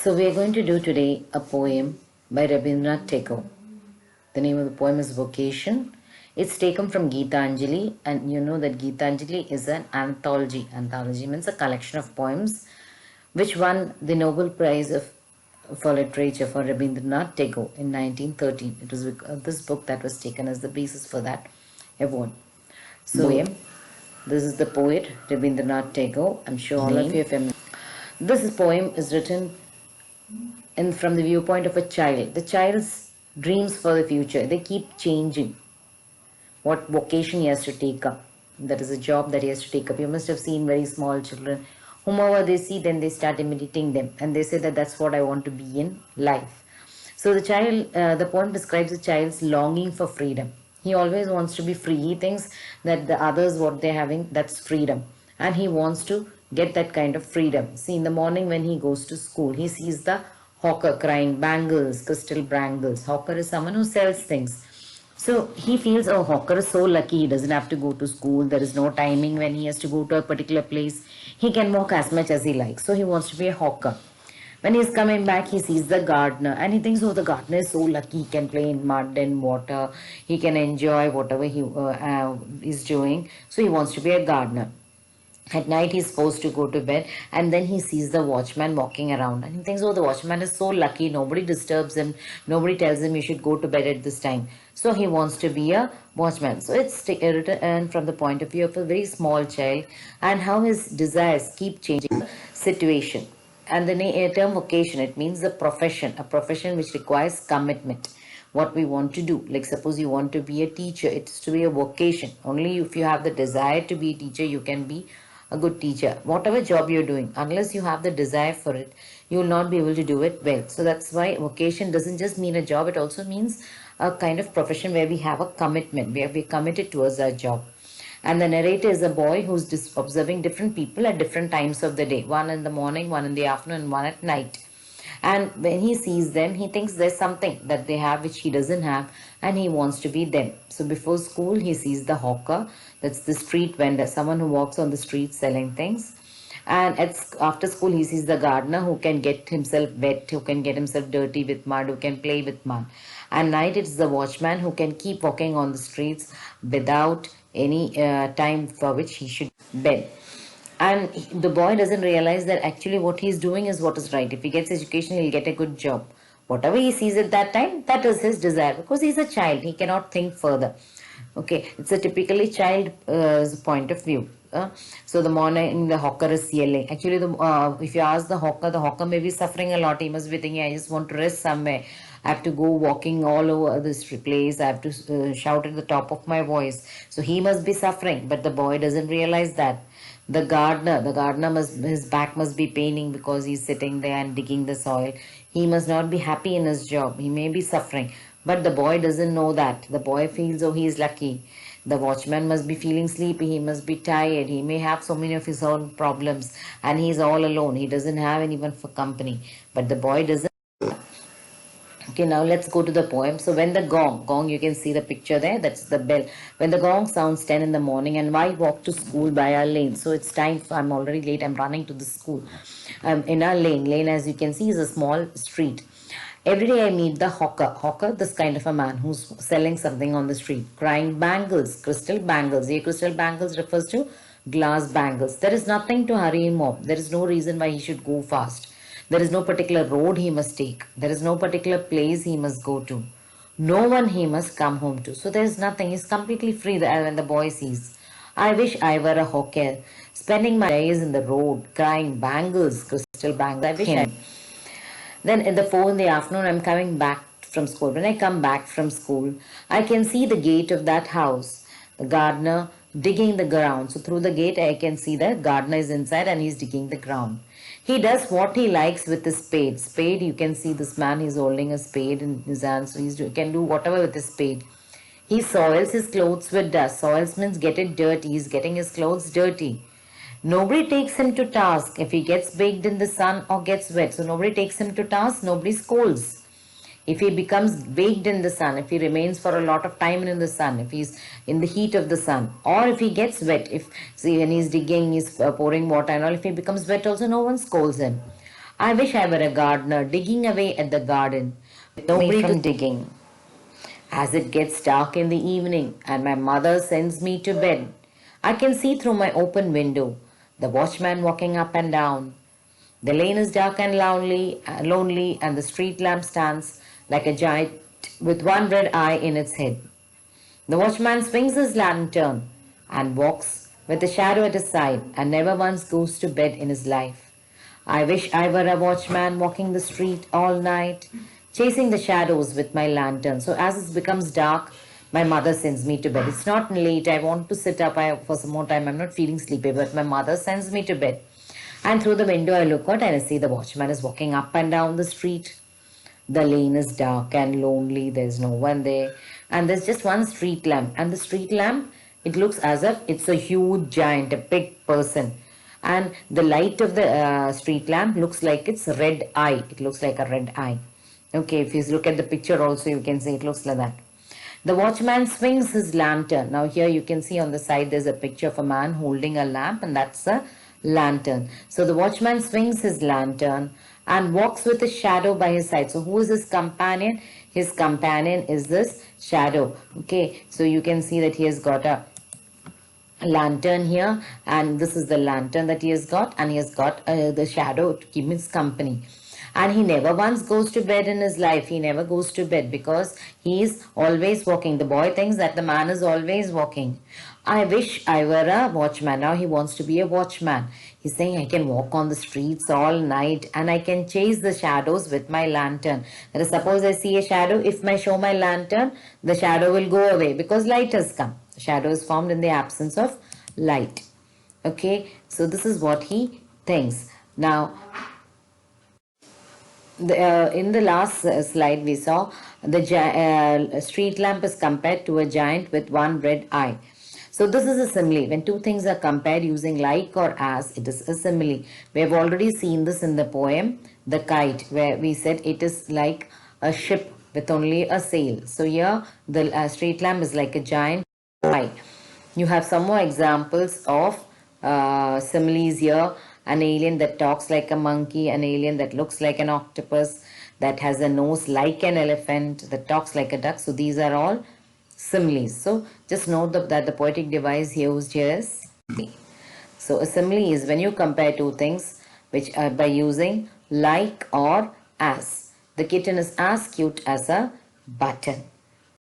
So we are going to do today a poem by Rabindranath Tagore. The name of the poem is Vocation. It's taken from Gitanjali, and you know that Gitanjali is an anthology. Anthology means a collection of poems which won the Nobel Prize for Literature for Rabindranath Tagore in 1913. It was this book that was taken as the basis for that award. So, this is the poet Rabindranath Tagore. I'm sure all of you are familiar. This poem is written from the viewpoint of a child. The child's dreams for the future, they keep changing. What vocation he has to take up. That is a job that he has to take up. You must have seen very small children. Whomever they see, then they start imitating them. And they say that that's what I want to be in life. So the poem describes a child's longing for freedom. He always wants to be free. He thinks that the others, what they're having, that's freedom. And he wants to get that kind of freedom. See, in the morning when he goes to school, he sees the hawker crying bangles, crystal bangles. Hawker is someone who sells things. So he feels, oh, hawker is so lucky. He doesn't have to go to school. There is no timing when he has to go to a particular place. He can walk as much as he likes. So he wants to be a hawker. When he's coming back, he sees the gardener and he thinks, oh, the gardener is so lucky. He can play in mud and water. He can enjoy whatever he is doing. So he wants to be a gardener. At night, he's supposed to go to bed, and then he sees the watchman walking around. And he thinks, oh, the watchman is so lucky. Nobody disturbs him. Nobody tells him you should go to bed at this time. So he wants to be a watchman. So it's written from the point of view of a very small child and how his desires keep changing the situation. And the term vocation, it means a profession which requires commitment. What we want to do, like suppose you want to be a teacher, it's to be a vocation. Only if you have the desire to be a teacher, you can be a good teacher. Whatever job you're doing, unless you have the desire for it, you will not be able to do it well. So that's why vocation doesn't just mean a job, it also means a kind of profession where we have a commitment, where we're committed towards our job. And the narrator is a boy who's observing different people at different times of the day. One in the morning, one in the afternoon, and one at night. And when he sees them, he thinks there's something that they have which he doesn't have, and he wants to be them. So before school, he sees the hawker, that's the street vendor, someone who walks on the street selling things. And after school, he sees the gardener who can get himself wet, who can get himself dirty with mud, who can play with mud. And night, it's the watchman who can keep walking on the streets without any time for which he should bed. And the boy doesn't realize that actually what he's doing is what is right. If he gets education, he'll get a good job. Whatever he sees at that time, that is his desire, because he's a child. He cannot think further. Okay, it's a typically child point of view. So the morning the hawker is yelling. Actually, if you ask the hawker may be suffering a lot. He must be thinking, I just want to rest somewhere. I have to go walking all over this place. I have to shout at the top of my voice. So he must be suffering, but the boy doesn't realize that. The gardener his back must be paining because he's sitting there and digging the soil. He must not be happy in his job. He may be suffering, but the boy doesn't know that. The boy feels, oh, he is lucky. The watchman must be feeling sleepy. He must be tired. He may have so many of his own problems, and he's all alone. He doesn't have anyone for company. But the boy doesn't. Okay, now let's go to the poem. So when the gong, you can see the picture there, that's the bell. When the gong sounds 10 in the morning and I walk to school by our lane. So it's time, I'm already late, I'm running to the school. In our lane as you can see is a small street. Every day I meet the hawker, this kind of a man who's selling something on the street, crying bangles, crystal bangles. Here crystal bangles refers to glass bangles. There is nothing to hurry him up. There is no reason why he should go fast. There is no particular road he must take. There is no particular place he must go to. No one he must come home to. So there is nothing. He's completely free when the boy sees. I wish I were a hawker, spending my days in the road, crying bangles, crystal bangles. I wish I. Then in the 4 in the afternoon, I'm coming back from school. When I come back from school, I can see the gate of that house. The gardener digging the ground. So through the gate, I can see the gardener is inside and he's digging the ground. He does what he likes with his spade. Spade, you can see this man, he's holding a spade in his hand. So he can do whatever with his spade. He soils his clothes with dust. Soils means get it dirty. He's getting his clothes dirty. Nobody takes him to task if he gets baked in the sun or gets wet. So nobody takes him to task. Nobody scolds. If he becomes baked in the sun, if he remains for a lot of time in the sun, if he's in the heat of the sun, or if he gets wet, when he's digging, he's pouring water and all, if he becomes wet also, no one scolds him. I wish I were a gardener digging away at the garden with nobody from digging. As it gets dark in the evening and my mother sends me to bed, I can see through my open window the watchman walking up and down. The lane is dark and lonely, and the street lamp stands like a giant with one red eye in its head. The watchman swings his lantern and walks with a shadow at his side and never once goes to bed in his life. I wish I were a watchman walking the street all night, chasing the shadows with my lantern. So as it becomes dark, my mother sends me to bed. It's not late. I want to sit up for some more time. I'm not feeling sleepy, but my mother sends me to bed. And through the window, I look out and I see the watchman is walking up and down the street. The lane is dark and lonely. There's no one there. And there's just one street lamp. And the street lamp, it looks as if it's a huge giant, a big person. And the light of the street lamp looks like it's red eye. It looks like a red eye. Okay, if you look at the picture also, you can see it looks like that. The watchman swings his lantern. Now here you can see on the side there's a picture of a man holding a lamp, and that's a lantern. So the watchman swings his lantern and walks with a shadow by his side. So who is his companion? His companion is this shadow. Okay, so you can see that he has got a lantern here, and this is the lantern that he has got, and he has got the shadow to keep his company. And he never once goes to bed in his life. He never goes to bed because he is always walking. The boy thinks that the man is always walking. I wish I were a watchman. Now he wants to be a watchman. He's saying I can walk on the streets all night and I can chase the shadows with my lantern. That is, suppose I see a shadow, if I show my lantern, the shadow will go away because light has come. The shadow is formed in the absence of light. Okay, so this is what he thinks. Now, in the last slide we saw the street lamp is compared to a giant with one red eye. So this is a simile. When two things are compared using like or as, it is a simile. We have already seen this in the poem The Kite, where we said it is like a ship with only a sail. So here the street lamp is like a giant eye. You have some more examples of similes here. An alien that talks like a monkey, an alien that looks like an octopus, that has a nose like an elephant, that talks like a duck. So these are all similes. So just note that the poetic device used here is simile. So a simile is when you compare two things which are by using like or as. The kitten is as cute as a button.